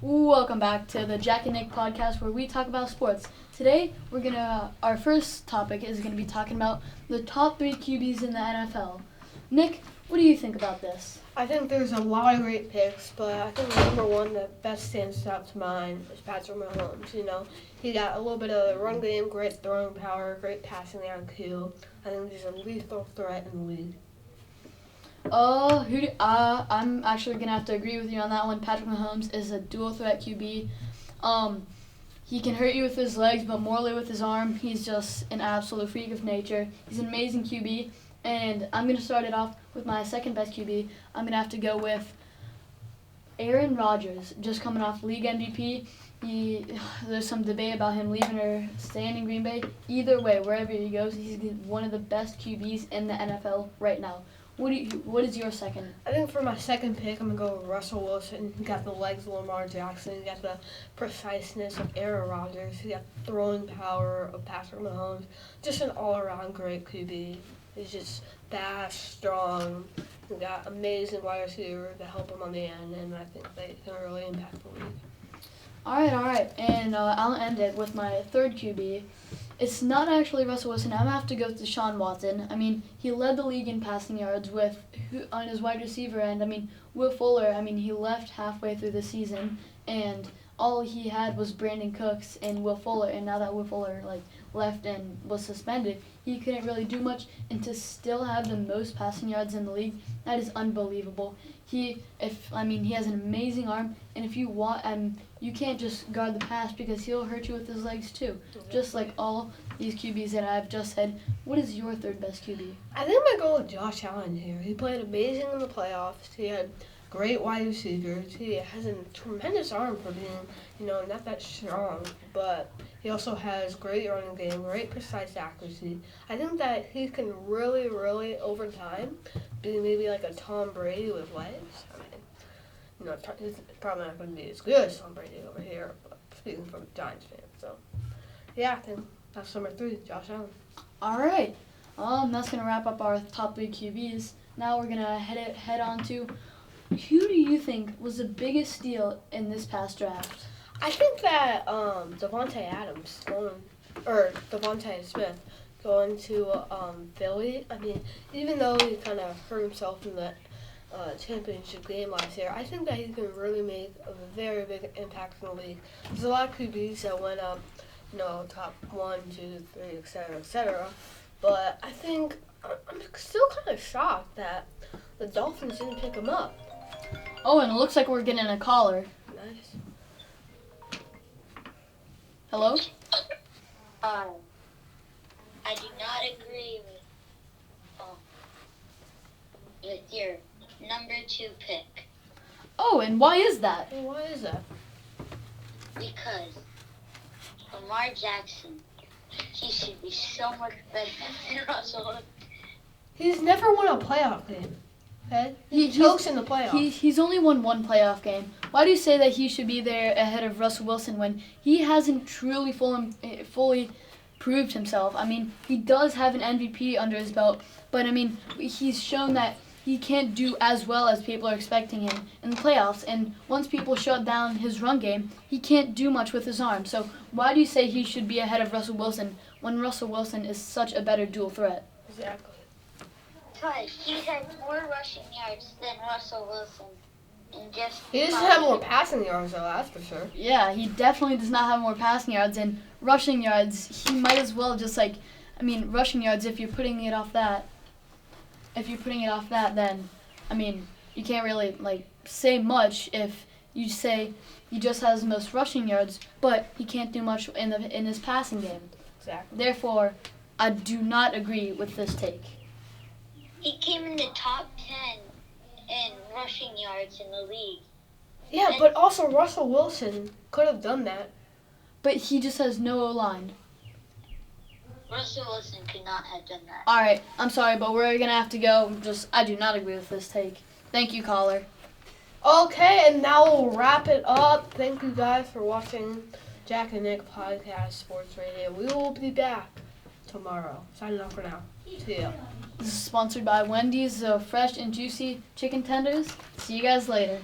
Welcome back to the Jack and Nick podcast where we talk about sports. Today, our first topic is gonna be talking about the top 3 QBs in the NFL. Nick, what do you think about this? I think there's a lot of great picks, but I think the number one that best stands out to mind is Patrick Mahomes. He got a little bit of the run game, great throwing power, great passing IQ. I think he's a lethal threat in the league. I'm actually gonna have to agree with you on that one. Patrick Mahomes is a dual threat QB. He can hurt you with his legs, but morely with his arm, he's just an absolute freak of nature. He's an amazing QB, and I'm gonna start it off with my second best QB. I'm gonna have to go with Aaron Rodgers, just coming off league MVP. There's some debate about him leaving or staying in Green Bay. Either way, wherever he goes, he's one of the best QBs in the NFL right now. What is your second? I think for my second pick, I'm going to go with Russell Wilson. He got the legs of Lamar Jackson. He got the preciseness of Aaron Rodgers. He got the throwing power of Patrick Mahomes. Just an all-around great QB. He's just fast, strong. He got amazing wide receiver to help him on the end, and I think they can really impact the league. All right. And I'll end it with my third QB. It's not actually Russell Wilson. I'm going to have to go with Deshaun Watson. He led the league in passing yards on his wide receiver end. Will Fuller, he left halfway through the season, and all he had was Brandon Cooks and Will Fuller, and now that Will Fuller left and was suspended, he couldn't really do much, and to still have the most passing yards in the league, that is unbelievable. He has an amazing arm, and if you want, you can't just guard the pass because he'll hurt you with his legs too. Just like all these QBs that I've just said. What is your third best QB? I think I'm going to go with Josh Allen here. He played amazing in the playoffs. He had great wide receivers. He has a tremendous arm for being, not that strong, but he also has great running game, great precise accuracy. I think that he can really, really, over time, be maybe like a Tom Brady with legs. He's probably not going to be as good as Tom Brady over here, but speaking from a Giants fan. So, yeah, I think that's number 3, Josh Allen. All right. That's going to wrap up our top 3 QBs. Now we're going to head on to who do you think was the biggest steal in this past draft? I think that Devontae Smith going to Philly. Even though he kind of hurt himself in the championship game last year, I think that he can really make a very big impact in the league. There's a lot of QBs that went up, top 1, 2, 3, etc. But I think I'm still kind of shocked that the Dolphins didn't pick him up. Oh, and it looks like we're getting a caller. Nice. Hello? I do not agree with your number 2 pick. Oh, and why is that? Well, why is that? Because Lamar Jackson, he should be so much better than Russell Wilson. He's never won a playoff game. Okay? He chokes in the playoffs. He's only won one playoff game. Why do you say that he should be there ahead of Russell Wilson when he hasn't truly fully proved himself? He does have an MVP under his belt, but he's shown that he can't do as well as people are expecting him in the playoffs. And once people shut down his run game, he can't do much with his arm. So why do you say he should be ahead of Russell Wilson when Russell Wilson is such a better dual threat? Exactly. Because he has more rushing yards than Russell Wilson. He doesn't have more passing yards, though, that's for sure. Yeah, he definitely does not have more passing yards. And rushing yards, he might as well just rushing yards, if you're putting it off that, then, you can't really, say much if you say he just has the most rushing yards, but he can't do much in his passing game. Exactly. Therefore, I do not agree with this take. He came in the top 10 in rushing yards in the league. Yeah, but also Russell Wilson could have done that. But he just has no O-line. Russell Wilson could not have done that. All right, I'm sorry, but we're going to have to go. I do not agree with this take. Thank you, caller. Okay, and now we'll wrap it up. Thank you guys for watching Jack and Nick Podcast Sports Radio. We will be back tomorrow. Signing off for now. See ya. This is sponsored by Wendy's Fresh and Juicy Chicken Tenders. See you guys later.